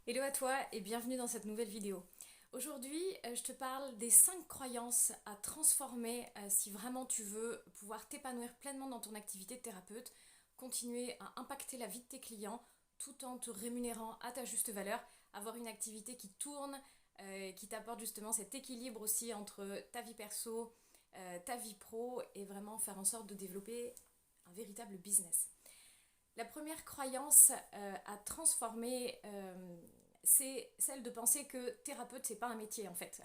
Hello à toi et bienvenue dans cette nouvelle vidéo. Aujourd'hui, je te parle des 5 croyances à transformer si vraiment tu veux pouvoir t'épanouir pleinement dans ton activité de thérapeute, continuer à impacter la vie de tes clients tout en te rémunérant à ta juste valeur, avoir une activité qui tourne, qui t'apporte justement cet équilibre aussi entre ta vie perso, ta vie pro et vraiment faire en sorte de développer un véritable business. La première croyance à transformer, c'est celle de penser que thérapeute, c'est pas un métier en fait.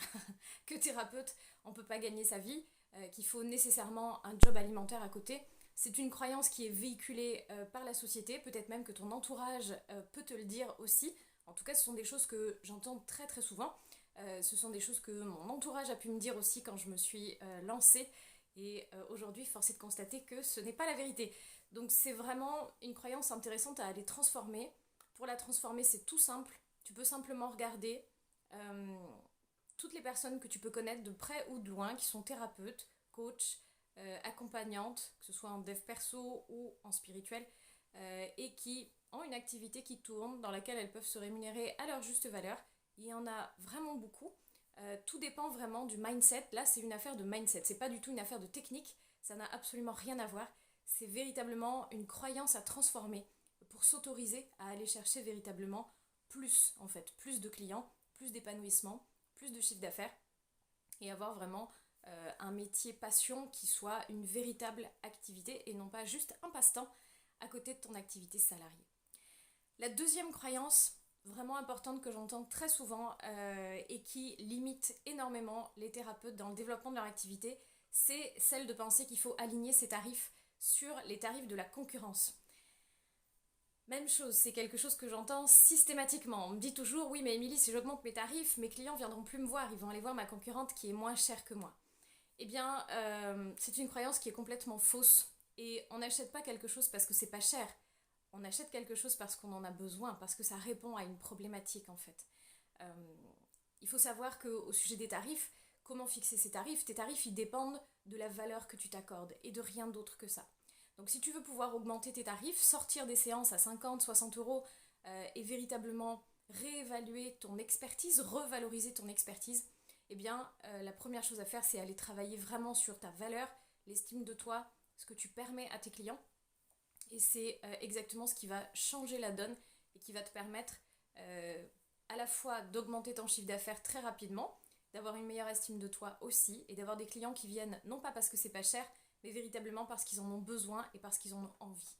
Que thérapeute, on peut pas gagner sa vie, qu'il faut nécessairement un job alimentaire à côté. C'est une croyance qui est véhiculée par la société, peut-être même que ton entourage peut te le dire aussi. En tout cas, ce sont des choses que j'entends très très souvent. Ce sont des choses que mon entourage a pu me dire aussi quand je me suis lancée. Et aujourd'hui, force est de constater que ce n'est pas la vérité. Donc c'est vraiment une croyance intéressante à aller transformer. Pour la transformer, c'est tout simple. Tu peux simplement regarder euh, toutes les personnes que tu peux connaître de près ou de loin qui sont thérapeutes, coachs, accompagnantes, que ce soit en dev perso ou en spirituel, et qui ont une activité qui tourne, dans laquelle elles peuvent se rémunérer à leur juste valeur. Il y en a vraiment beaucoup. Tout dépend vraiment du mindset. Là, c'est une affaire de mindset. C'est pas du tout une affaire de technique. Ça n'a absolument rien à voir. C'est véritablement une croyance à transformer pour s'autoriser à aller chercher véritablement plus, en fait, plus de clients, plus d'épanouissement, plus de chiffre d'affaires et avoir vraiment un métier passion qui soit une véritable activité et non pas juste un passe-temps à côté de ton activité salariée. La deuxième croyance vraiment importante que j'entends très souvent et qui limite énormément les thérapeutes dans le développement de leur activité, c'est celle de penser qu'il faut aligner ses tarifs sur les tarifs de la concurrence. Même chose, c'est quelque chose que j'entends systématiquement. On me dit toujours, oui mais Émilie, si j'augmente mes tarifs, mes clients viendront plus me voir, ils vont aller voir ma concurrente qui est moins chère que moi. Eh bien, c'est une croyance qui est complètement fausse. Et on n'achète pas quelque chose parce que c'est pas cher. On achète quelque chose parce qu'on en a besoin, parce que ça répond à une problématique en fait. Euh, il faut savoir qu'au sujet des tarifs, comment fixer ces tarifs? Tes tarifs, ils dépendent de la valeur que tu t'accordes et de rien d'autre que ça. Donc si tu veux pouvoir augmenter tes tarifs, sortir des séances à 50, 60 euros et véritablement réévaluer ton expertise, revaloriser ton expertise, eh bien la première chose à faire, c'est aller travailler vraiment sur ta valeur, l'estime de toi, ce que tu permets à tes clients. Et c'est exactement ce qui va changer la donne et qui va te permettre à la fois d'augmenter ton chiffre d'affaires très rapidement, d'avoir une meilleure estime de toi aussi et d'avoir des clients qui viennent non pas parce que c'est pas cher, mais véritablement parce qu'ils en ont besoin et parce qu'ils en ont envie.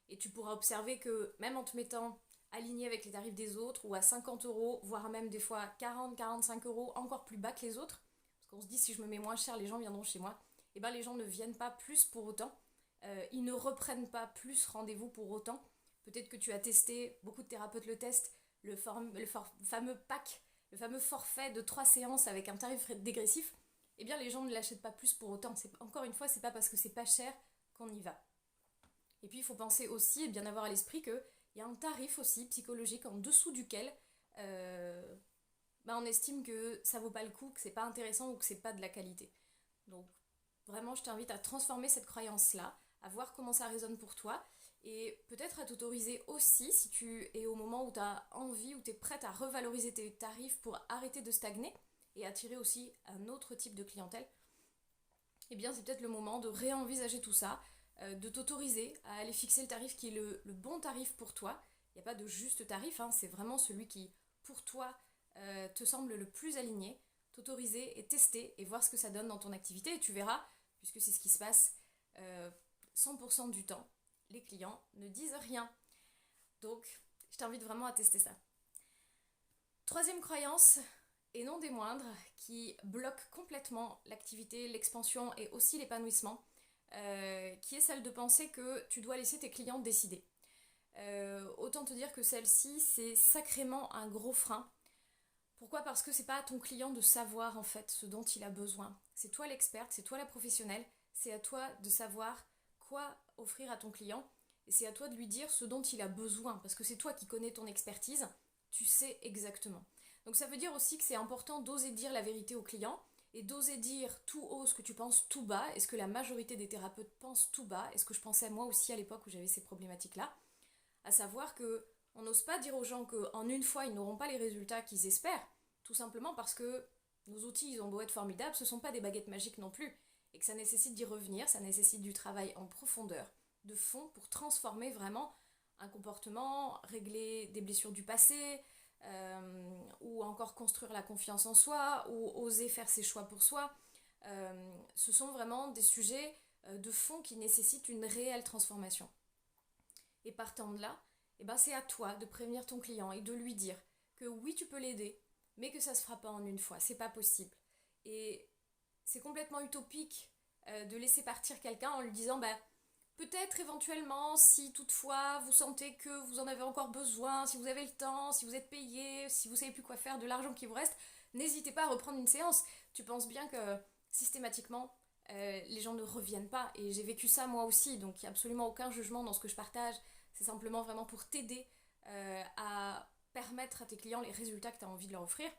Et tu pourras observer que même en te mettant aligné avec les tarifs des autres ou à 50 euros, voire même des fois 40, 45 euros, encore plus bas que les autres, parce qu'on se dit si je me mets moins cher, les gens viendront chez moi, et bien les gens ne viennent pas plus pour autant, ils ne reprennent pas plus rendez-vous pour autant. Peut-être que tu as testé, beaucoup de thérapeutes le testent, fameux pack, le fameux forfait de 3 séances avec un tarif dégressif, eh bien les gens ne l'achètent pas plus pour autant. Encore une fois, c'est pas parce que c'est pas cher qu'on y va. Et puis il faut penser aussi et bien avoir à l'esprit qu'il y a un tarif aussi psychologique en dessous duquel on estime que ça vaut pas le coup, que c'est pas intéressant ou que c'est pas de la qualité. Donc vraiment, je t'invite à transformer cette croyance-là, à voir comment ça résonne pour toi et peut-être à t'autoriser aussi, si tu es au moment où tu as envie, où tu es prête à revaloriser tes tarifs pour arrêter de stagner et attirer aussi un autre type de clientèle, eh bien c'est peut-être le moment de réenvisager tout ça, de t'autoriser à aller fixer le tarif qui est le bon tarif pour toi. Il n'y a pas de juste tarif, hein, c'est vraiment celui qui, pour toi, te semble le plus aligné. T'autoriser et tester et voir ce que ça donne dans ton activité. Et tu verras, puisque c'est ce qui se passe 100% du temps, les clients ne disent rien. Donc, je t'invite vraiment à tester ça. Troisième croyance, et non des moindres, qui bloque complètement l'activité, l'expansion et aussi l'épanouissement, qui est celle de penser que tu dois laisser tes clients décider. Autant te dire que celle-ci, c'est sacrément un gros frein. Pourquoi? Parce que c'est pas à ton client de savoir en fait ce dont il a besoin. C'est toi l'experte, c'est toi la professionnelle, c'est à toi de savoir quoi offrir à ton client et c'est à toi de lui dire ce dont il a besoin parce que c'est toi qui connais ton expertise, tu sais exactement. Donc ça veut dire aussi que c'est important d'oser dire la vérité au client et d'oser dire tout haut ce que tu penses tout bas. Est-ce que la majorité des thérapeutes pensent tout bas? Est-ce que je pensais moi aussi à l'époque où j'avais ces problématiques-là? À savoir que On n'ose pas dire aux gens qu'en une fois, ils n'auront pas les résultats qu'ils espèrent, tout simplement parce que nos outils, ils ont beau être formidables, ce ne sont pas des baguettes magiques non plus, et que ça nécessite d'y revenir, ça nécessite du travail en profondeur, de fond, pour transformer vraiment un comportement, régler des blessures du passé, ou encore construire la confiance en soi, ou oser faire ses choix pour soi. Ce sont vraiment des sujets de fond qui nécessitent une réelle transformation. Et partant de là, eh ben c'est à toi de prévenir ton client et de lui dire que oui, tu peux l'aider, mais que ça ne se fera pas en une fois, c'est pas possible. Et c'est complètement utopique de laisser partir quelqu'un en lui disant bah peut-être éventuellement si toutefois vous sentez que vous en avez encore besoin, si vous avez le temps, si vous êtes payé, si vous savez plus quoi faire de l'argent qui vous reste, n'hésitez pas à reprendre une séance. Tu penses bien que systématiquement les gens ne reviennent pas et j'ai vécu ça moi aussi, donc il n'y a absolument aucun jugement dans ce que je partage, c'est simplement vraiment pour t'aider à permettre à tes clients les résultats que tu as envie de leur offrir.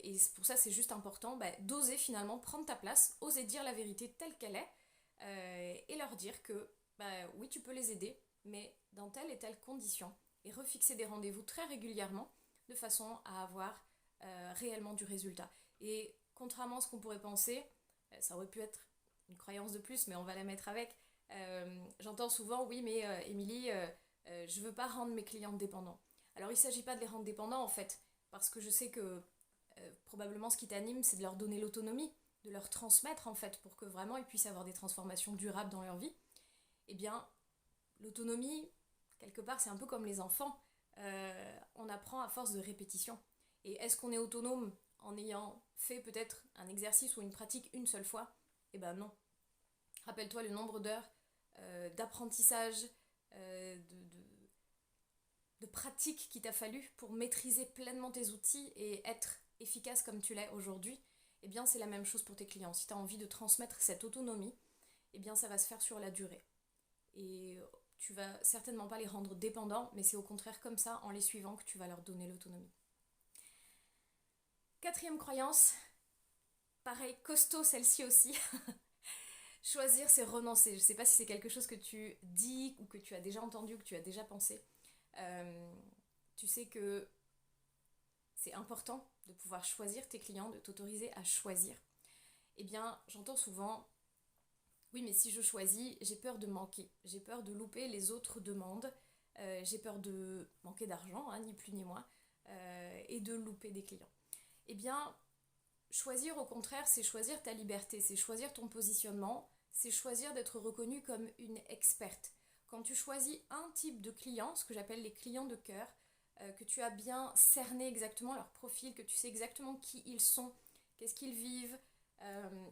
Et pour ça, c'est juste important d'oser finalement prendre ta place, oser dire la vérité telle qu'elle est et leur dire que oui, tu peux les aider, mais dans telle et telle condition. Et refixer des rendez-vous très régulièrement de façon à avoir réellement du résultat. Et contrairement à ce qu'on pourrait penser, ça aurait pu être une croyance de plus, mais on va la mettre avec. J'entends souvent, oui, mais Émilie, je veux pas rendre mes clients dépendants. Alors il ne s'agit pas de les rendre dépendants en fait, parce que je sais que probablement ce qui t'anime, c'est de leur donner l'autonomie, de leur transmettre en fait, pour que vraiment ils puissent avoir des transformations durables dans leur vie. Eh bien, l'autonomie, quelque part, c'est un peu comme les enfants. On apprend à force de répétition. Et est-ce qu'on est autonome en ayant fait peut-être un exercice ou une pratique une seule fois? Eh ben non. Rappelle-toi le nombre d'heures d'apprentissage, de pratique qu'il t'a fallu pour maîtriser pleinement tes outils et être efficace comme tu l'es aujourd'hui. Eh bien, c'est la même chose pour tes clients. Si tu as envie de transmettre cette autonomie, eh bien, ça va se faire sur la durée. Et tu vas certainement pas les rendre dépendants, mais c'est au contraire comme ça, en les suivant, que tu vas leur donner l'autonomie. Quatrième croyance, pareil, costaud celle-ci aussi. Choisir, c'est renoncer. Je ne sais pas si c'est quelque chose que tu dis ou que tu as déjà entendu, que tu as déjà pensé. Tu sais que c'est important de pouvoir choisir tes clients, de t'autoriser à choisir. Eh bien, j'entends souvent, oui, mais si je choisis, j'ai peur de manquer. J'ai peur de louper les autres demandes. J'ai peur de manquer d'argent, hein, ni plus ni moins, et de louper des clients. Eh bien, choisir au contraire, c'est choisir ta liberté, c'est choisir ton positionnement, c'est choisir d'être reconnue comme une experte. Quand tu choisis un type de client, ce que j'appelle les clients de cœur, que tu as bien cerné exactement leur profil, que tu sais exactement qui ils sont, qu'est-ce qu'ils vivent,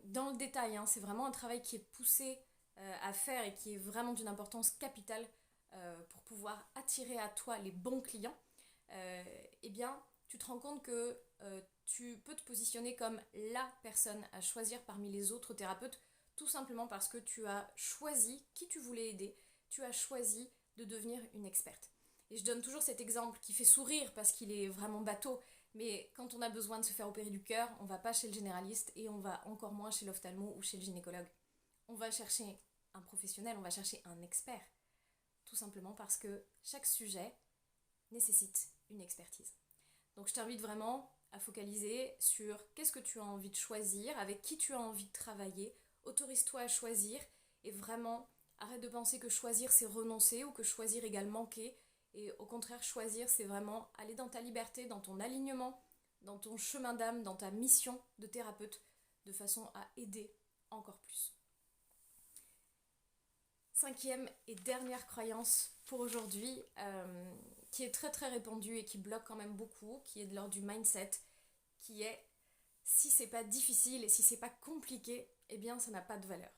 dans le détail, hein, c'est vraiment un travail qui est poussé à faire et qui est vraiment d'une importance capitale pour pouvoir attirer à toi les bons clients, eh bien, tu te rends compte que tu peux te positionner comme la personne à choisir parmi les autres thérapeutes, tout simplement parce que tu as choisi qui tu voulais aider, tu as choisi de devenir une experte. Et je donne toujours cet exemple qui fait sourire parce qu'il est vraiment bateau, mais quand on a besoin de se faire opérer du cœur, on va pas chez le généraliste et on va encore moins chez l'ophtalmo ou chez le gynécologue. On va chercher un professionnel, on va chercher un expert, tout simplement parce que chaque sujet nécessite une expertise. Donc je t'invite vraiment à focaliser sur qu'est-ce que tu as envie de choisir, avec qui tu as envie de travailler, autorise-toi à choisir et vraiment arrête de penser que choisir c'est renoncer ou que choisir égale manquer. Et au contraire, choisir, c'est vraiment aller dans ta liberté, dans ton alignement, dans ton chemin d'âme, dans ta mission de thérapeute, de façon à aider encore plus. Cinquième et dernière croyance pour aujourd'hui, qui est très très répandue et qui bloque quand même beaucoup, qui est de l'ordre du mindset, qui est si c'est pas difficile et si c'est pas compliqué, eh bien ça n'a pas de valeur.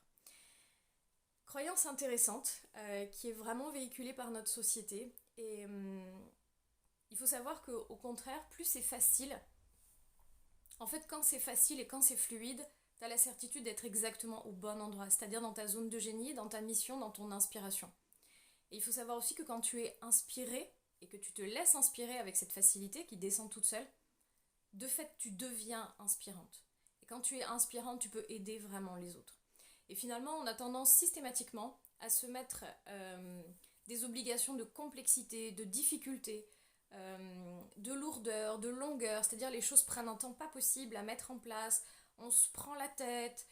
Croyance intéressante, qui est vraiment véhiculée par notre société. Et il faut savoir qu'au contraire, plus c'est facile, en fait quand c'est facile et quand c'est fluide, tu as la certitude d'être exactement au bon endroit, c'est-à-dire dans ta zone de génie, dans ta mission, dans ton inspiration. Et il faut savoir aussi que quand tu es inspiré et que tu te laisses inspirer avec cette facilité qui descend toute seule, de fait tu deviens inspirante. Et quand tu es inspirante, tu peux aider vraiment les autres. Et finalement, on a tendance systématiquement à se mettre des obligations de complexité, de difficulté, de lourdeur, de longueur, c'est-à-dire les choses prennent un temps pas possible à mettre en place, on se prend la tête,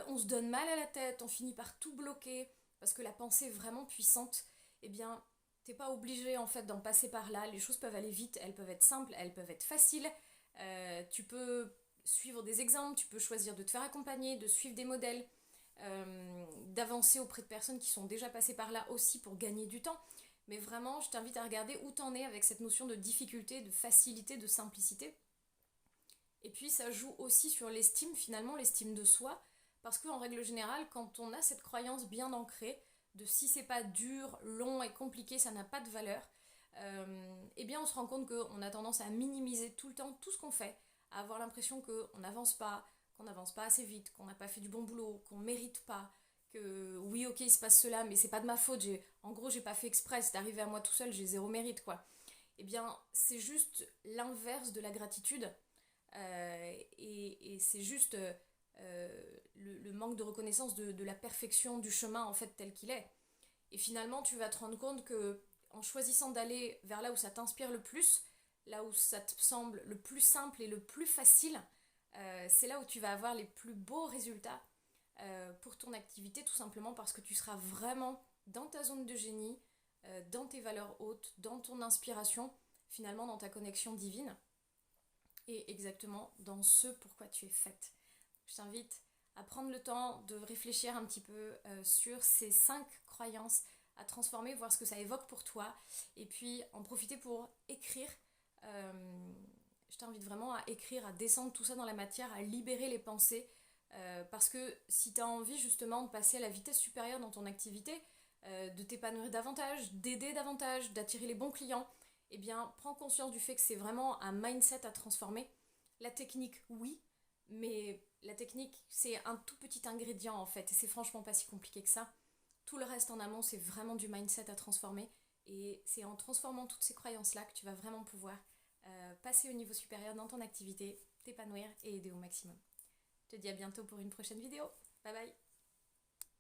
on se donne mal à la tête, on finit par tout bloquer, parce que la pensée est vraiment puissante, eh bien, t'es pas obligé en fait d'en passer par là, les choses peuvent aller vite, elles peuvent être simples, elles peuvent être faciles, tu peux suivre des exemples, tu peux choisir de te faire accompagner, de suivre des modèles, d'avancer auprès de personnes qui sont déjà passées par là aussi pour gagner du temps. Mais vraiment, je t'invite à regarder où t'en es avec cette notion de difficulté, de facilité, de simplicité. Et puis ça joue aussi sur l'estime, finalement, l'estime de soi, parce qu'en règle générale, quand on a cette croyance bien ancrée, de si c'est pas dur, long et compliqué, ça n'a pas de valeur, eh bien on se rend compte qu'on a tendance à minimiser tout le temps tout ce qu'on fait, à avoir l'impression qu'on n'avance pas assez vite, qu'on n'a pas fait du bon boulot, qu'on mérite pas, que oui ok il se passe cela mais c'est pas de ma faute, en gros j'ai pas fait exprès, c'est arrivé à moi tout seul, j'ai zéro mérite quoi. Eh bien c'est juste l'inverse de la gratitude et c'est juste le manque de reconnaissance de la perfection du chemin en fait tel qu'il est. Et finalement, tu vas te rendre compte que en choisissant d'aller vers là où ça t'inspire le plus, là où ça te semble le plus simple et le plus facile, c'est là où tu vas avoir les plus beaux résultats pour ton activité, tout simplement parce que tu seras vraiment dans ta zone de génie, dans tes valeurs hautes, dans ton inspiration, finalement dans ta connexion divine et exactement dans ce pourquoi tu es faite. Je t'invite à prendre le temps de réfléchir un petit peu sur ces 5 croyances à transformer, voir ce que ça évoque pour toi et puis en profiter pour écrire. Je t'invite vraiment à écrire, à descendre tout ça dans la matière, à libérer les pensées parce que si tu as envie justement de passer à la vitesse supérieure dans ton activité, de t'épanouir davantage, d'aider davantage, d'attirer les bons clients, eh bien prends conscience du fait que c'est vraiment un mindset à transformer. La technique, oui, mais la technique, c'est un tout petit ingrédient en fait, et c'est franchement pas si compliqué que ça. Tout le reste en amont, c'est vraiment du mindset à transformer, et c'est en transformant toutes ces croyances-là que tu vas vraiment pouvoir passer au niveau supérieur dans ton activité, t'épanouir et aider au maximum. Je te dis à bientôt pour une prochaine vidéo. Bye bye.